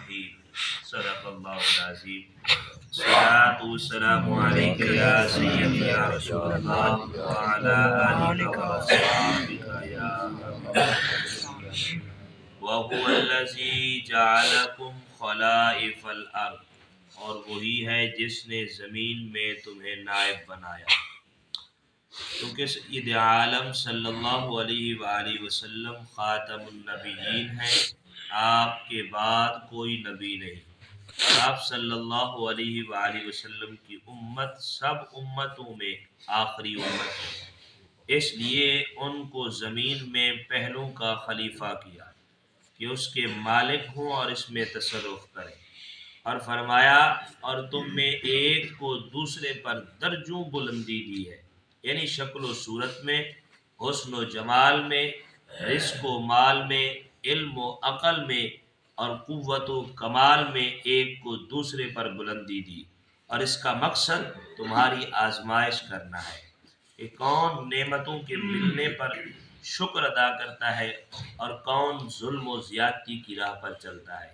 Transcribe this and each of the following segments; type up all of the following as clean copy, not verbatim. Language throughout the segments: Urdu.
الرحیم۔ صدق اللہ العظیم۔ الصلاۃ والسلام علیک یا سیدی یا رسول اللہ وعلی آلک واصحابک یا وَهُوَ الَّذِي جَعَلَكُمْ خَلَائِفَ الْأَرْضِ، اور وہی ہے جس نے زمین میں تمہیں نائب بنایا۔ کیونکہ سید عالم صلی اللہ علیہ وآلہ وسلم خاتم النبیین ہیں، آپ کے بعد کوئی نبی نہیں، اور آپ صلی اللہ علیہ وآلہ وسلم کی امت سب امتوں میں آخری امت ہے، اس لیے ان کو زمین میں پہلوں کا خلیفہ کیا کہ اس کے مالک ہوں اور اس میں تصرف کریں، اور فرمایا اور تم میں ایک کو دوسرے پر درجوں بلندی دی ہے، یعنی شکل و صورت میں، حسن و جمال میں، رزق و مال میں، علم و عقل میں اور قوت و کمال میں ایک کو دوسرے پر بلندی دی، اور اس کا مقصد تمہاری آزمائش کرنا ہے کہ کون نعمتوں کے ملنے پر شکر ادا کرتا ہے اور کون ظلم و زیادتی کی راہ پر چلتا ہے،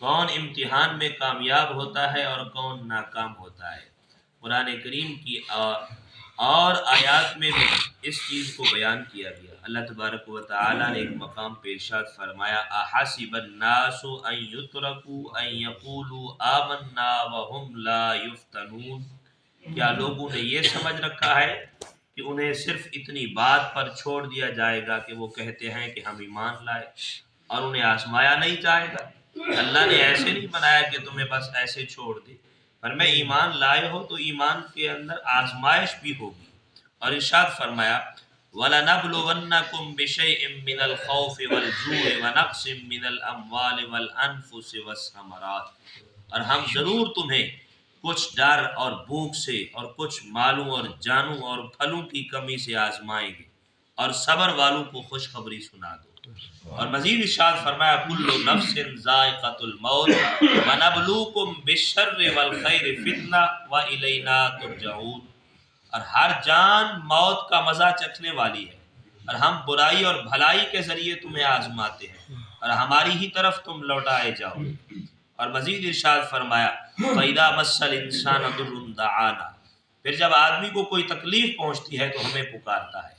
کون امتحان میں کامیاب ہوتا ہے اور کون ناکام ہوتا ہے۔ قرآن کریم کی اور آیات میں بھی اس چیز کو بیان کیا گیا۔ اللہ تبارک و تعالی نے ایک مقام پہ ارشاد فرمایا احسب الناس ان یترکوا ان یقولوا آمنا وهم لا یفتنون، کیا لوگوں نے یہ سمجھ رکھا ہے کہ انہیں صرف اتنی بات پر چھوڑ دیا جائے گا کہ وہ کہتے ہیں کہ ہم ایمان لائے اور انہیں آزمایا نہیں جائے گا؟ اللہ نے ایسے نہیں بنایا کہ تمہیں بس ایسے چھوڑ دے، پر میں ایمان لائے ہو تو ایمان کے اندر آزمائش بھی ہوگی۔ اور ارشاد فرمایا وَلَنَبْلُوَنَّكُمْ بِشَيْءٍ مِّنَ الْخَوْفِ وَالْجُوعِ وَنَقْصٍ مِّنَ الْأَمْوَالِ وَالْأَنفُسِ وَالثَّمَرَاتِ، اور ہم ضرور تمہیں کچھ ڈر اور بھوک سے اور کچھ مالوں اور جانوں اور پھلوں کی کمی سے آزمائیں گے، اور صبر والوں کو خوشخبری سنا دو۔ اور مزید ارشاد فرمایا کل نفس ذائقۃ الموت ونبلوکم بالشر والخیر فتنہ والینا ترجعون، اور ہر جان موت کا مزہ چکھنے والی ہے، اور ہم برائی اور بھلائی کے ذریعے تمہیں آزماتے ہیں اور ہماری ہی طرف تم لوٹائے جاؤ۔ اور مزید ارشاد فرمایا فَإِذَا مَسَّ الْإِنسَانَ ضُرٌّ دَعَانَا، پھر جب آدمی کو کوئی تکلیف پہنچتی ہے تو ہمیں پکارتا ہے۔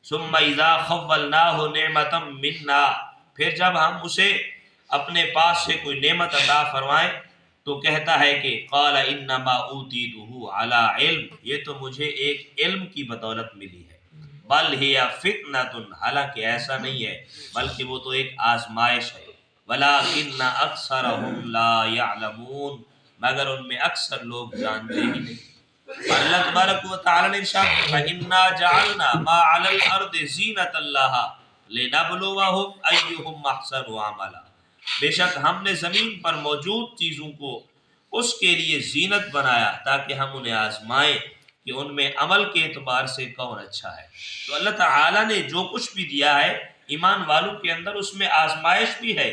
ثُمَّ إِذَا خَوَّلْنَاهُ نِعْمَةً مِنَّا، پھر جب ہم اسے اپنے پاس سے کوئی نعمت عطا فرمائیں تو کہتا ہے کہ قَالَ إِنَّمَا أُوتِيتُهُ عَلَىٰ عِلْمٍ، یہ تو مجھے ایک علم کی بدولت ملی ہے۔ بل هِيَ فِتْنَةٌ، حالانکہ ایسا نہیں ہے بلکہ وہ تو ایک آزمائش ہے۔ وَلَٰكِنَّ أَكْثَرَهُمْ لَا يَعْلَمُونَ، مگر ان میں اکثر لوگ جانتے ہی نہیں۔ اور اللہ تبارک و تعالی نے ارشاد فرمایا اِنَّا جَعَلْنَا مَا عَلَى الْأَرْضِ زِینَةً لَهَا لِنَبْلُوَهُمْ أَيُّهُمْ أَحْسَنُ عَمَلًا، بے شک ہم نے زمین پر موجود چیزوں کو اس کے لیے زینت بنایا تاکہ ہم انہیں آزمائیں کہ ان میں عمل کے اعتبار سے کون اچھا ہے۔ تو اللہ تعالی نے جو کچھ بھی دیا ہے ایمان والوں کے اندر اس میں آزمائش بھی ہے۔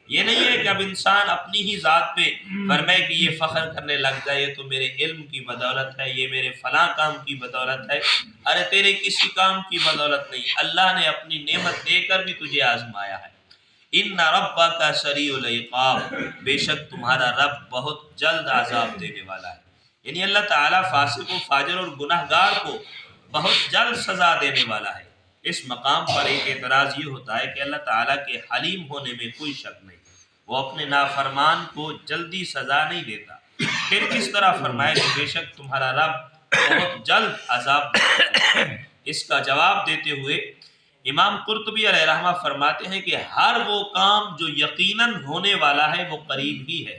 یہ نہیں ہے کہ اب انسان اپنی ہی ذات پہ فرمائے کہ یہ فخر کرنے لگ جائے یہ تو میرے علم کی بدولت ہے، یہ میرے فلاں کام کی بدولت ہے۔ ارے تیرے کسی کام کی بدولت نہیں، اللہ نے اپنی نعمت دے کر بھی تجھے آزمایا ہے۔ ان ربک سریع العقاب، بے شک تمہارا رب بہت جلد عذاب دینے والا ہے، یعنی اللہ تعالیٰ فاسق و فاجر اور گناہ گار کو بہت جلد سزا دینے والا ہے۔ اس مقام پر ایک اعتراض یہ ہوتا ہے کہ اللہ تعالیٰ کے حلیم ہونے میں کوئی شک نہیں، وہ اپنے نافرمان کو جلدی سزا نہیں دیتا، پھر کس طرح فرمائے کہ بے شک تمہارا رب بہت جلد عذاب دیتا ہے؟ اس کا جواب دیتے ہوئے امام قرطبی علیہ رحمہ فرماتے ہیں کہ ہر وہ کام جو یقیناً ہونے والا ہے وہ قریب ہی ہے،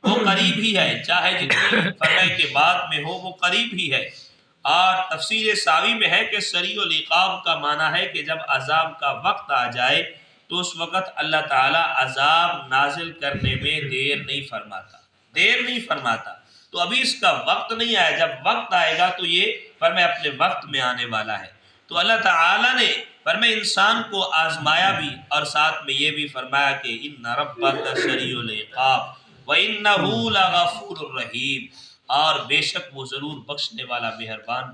وہ قریب ہی ہے، چاہے جتنی فرمائے کے بعد میں ہو وہ قریب ہی ہے۔ اور تفسیر ساوی میں ہے کہ سریع العقاب کا معنی ہے کہ جب عذاب کا وقت آ جائے تو اس وقت اللہ تعالیٰ عذاب نازل کرنے میں دیر نہیں فرماتا، تو ابھی اس کا وقت نہیں آیا، جب وقت آئے گا تو یہ فرمائے اپنے وقت میں آنے والا ہے۔ تو اللہ تعالیٰ نے فرمائے انسان کو آزمایا بھی اور ساتھ میں یہ بھی فرمایا کہ ان ربک سریع العقاب وانہ لغفور الرحیم، اور بے شک وہ ضرور بخشنے والا مہربان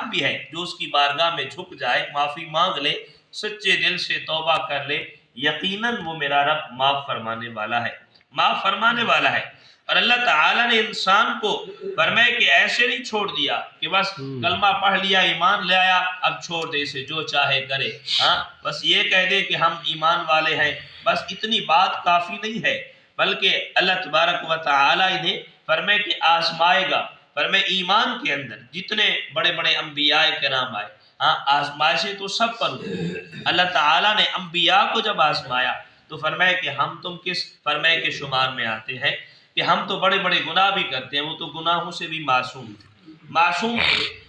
بھی ہے، جو اس کی بارگاہ میں جھک جائے، معافی مانگ لے، سچے دل سے توبہ کر لے، یقیناً وہ میرا رب معاف فرمانے والا ہے، معاف فرمانے والا ہے۔ اور اللہ تعالیٰ نے انسان کو فرمایا کہ ایسے نہیں چھوڑ دیا کہ بس کلمہ پڑھ لیا، ایمان لے آیا، اب چھوڑ دے اسے جو چاہے کرے، ہاں بس یہ کہہ دے کہ ہم ایمان والے ہیں، بس اتنی بات کافی نہیں ہے، بلکہ اللہ تبارک و تعالیٰ انہیں فرمائے کہ آزمائے گا۔ فرمائے ایمان کے اندر جتنے بڑے بڑے انبیاء کرام آئے، ہاں آزمائشیں تو سب پر ہوئی۔ اللہ تعالیٰ نے انبیاء کو جب آزمایا تو فرمائے کہ ہم تم کس فرمائے کے شمار میں آتے ہیں کہ ہم تو بڑے بڑے گناہ بھی کرتے ہیں، وہ تو گناہوں سے بھی معصوم تھے۔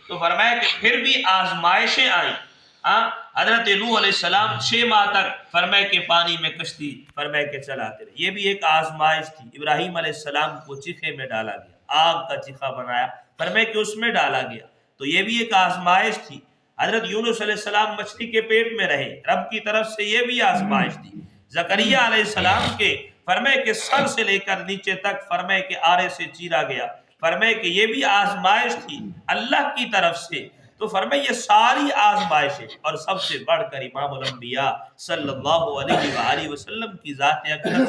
تو فرمایا کہ پھر بھی آزمائشیں آئیں۔ حضرت نوح علیہ السلام 6 ماہ تک فرمائے کہ پانی میں کشتی فرمائے کہ چلاتے رہے، یہ بھی ایک آزمائش تھی۔ ابراہیم علیہ السلام کو چیخے میں ڈالا گیا، آگ کا چیخا بنایا فرمائے کہ اس میں ڈالا گیا، تو یہ بھی ایک آزمائش تھی۔ حضرت یونس علیہ السلام مچھلی کے پیٹ میں رہے، رب کی طرف سے یہ بھی آزمائش تھی۔ زکریا علیہ السلام کے فرمائے کہ سر سے لے کر نیچے تک فرمائے کہ آرے سے چیرا گیا، فرمائے کہ یہ بھی آزمائش تھی اللہ کی طرف سے۔ تو فرمائے یہ ساری آزمائشیں، اور سب سے بڑھ کر امام الانبیاء صلی اللہ علیہ وآلہ وسلم کی ذات اقدس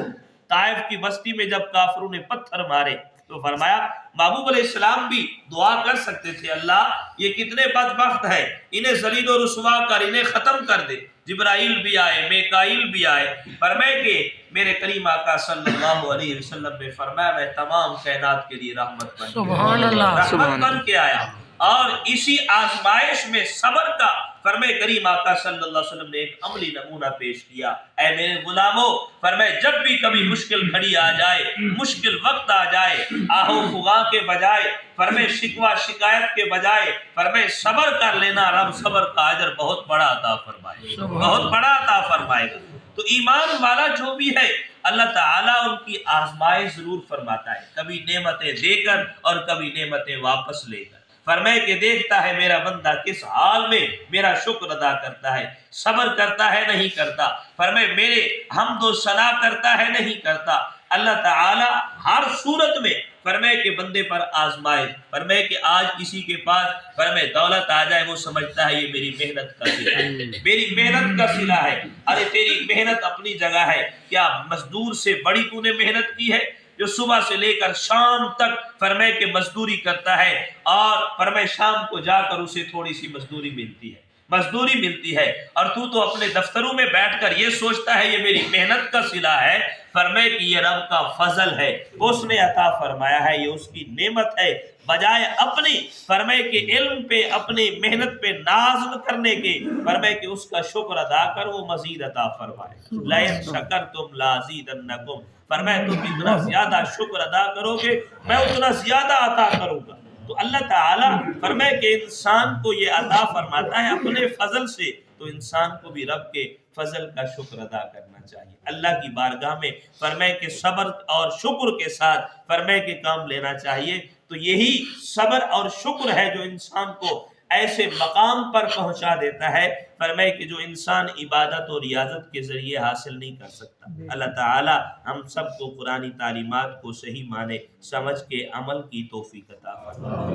طائف کی بستی میں جب کافروں نے پتھر مارے تو فرمایا محبوب علیہ السلام بھی دعا کر سکتے تھے، اللہ یہ کتنے بدبخت ہیں، انہیں ذلیل و رسوا کر انہیں ختم کر دے۔ جبرائیل بھی آئے، میکائیل بھی آئے، فرمائے کہ میرے کریم آقا صلی اللہ علیہ وسلم نے فرمایا میں تمام کائنات کے لیے رحمت بن سبحان اللہ، رحمت بن کے آیا۔ اور اسی آزمائش میں صبر کا فرمائے کریم آقا صلی اللہ علیہ وسلم نے ایک عملی نمونہ پیش کیا۔ اے میرے غلاموں، فرمائے جب بھی کبھی مشکل گھڑی آ جائے، مشکل وقت آ جائے، آہو فغاں کے بجائے فرمائے شکوہ شکایت کے بجائے فرمائے صبر کر لینا، رب صبر کا اجر بہت بڑا عطا فرمائے گا، بہت بڑا عطا فرمائے گا۔ تو ایمان والا جو بھی ہے اللہ تعالیٰ ان کی آزمائش ضرور فرماتا ہے، کبھی نعمتیں دے کر اور کبھی نعمتیں واپس لے کر۔ فرمائے کہ دیکھتا ہے میرا بندہ کس حال میں میرا شکر ادا کرتا ہے، صبر کرتا ہے نہیں کرتا، فرمائے میرے حمد و ثنا کرتا ہے نہیں کرتا۔ اللہ تعالی ہر صورت میں فرمائے کہ بندے پر آزمائے، فرمائے کہ آج کسی کے پاس فرمائے دولت آ جائے، وہ سمجھتا ہے یہ میری محنت کا صلہ ہے، میری محنت کا صلہ ہے۔ ارے تیری محنت اپنی جگہ ہے، کیا مزدور سے بڑی تو نے محنت کی ہے جو صبح سے لے کر شام تک فرمائے کہ مزدوری کرتا ہے، اور فرمائے شام کو جا کر اسے تھوڑی سی مزدوری ملتی ہے، اور تو اپنے دفتروں میں بیٹھ کر یہ سوچتا ہے یہ میری محنت کا صلہ ہے۔ فرمائے کہ یہ رب کا فضل ہے، اس نے عطا فرمایا ہے، یہ اس کی نعمت ہے، بجائے اپنی فرمائے کہ علم پہ اپنی محنت پہ ناز کرنے کے فرمائے کہ اس کا شکر ادا کر، وہ مزید عطا فرمائے۔ لَإِن شَكَرْتُمْ لَأَزِيدَنَّكُمْ، فرمائے تم جتنا زیادہ شکر ادا کرو گے میں اتنا زیادہ عطا کروں گا۔ تو اللہ تعالیٰ فرمائے کہ انسان کو یہ عطا فرماتا ہے اپنے فضل سے، تو انسان کو بھی رب کے فضل کا شکر ادا کرنا چاہیے، اللہ کی بارگاہ میں فرمائے کہ صبر اور شکر کے ساتھ فرمائے کہ کام لینا چاہیے۔ تو یہی صبر اور شکر ہے جو انسان کو ایسے مقام پر پہنچا دیتا ہے فرمائے کہ جو انسان عبادت اور ریاضت کے ذریعے حاصل نہیں کر سکتا۔ اللہ تعالی ہم سب کو قرآنی تعلیمات کو صحیح معنی سمجھ کے عمل کی توفیق عطا فرمائے۔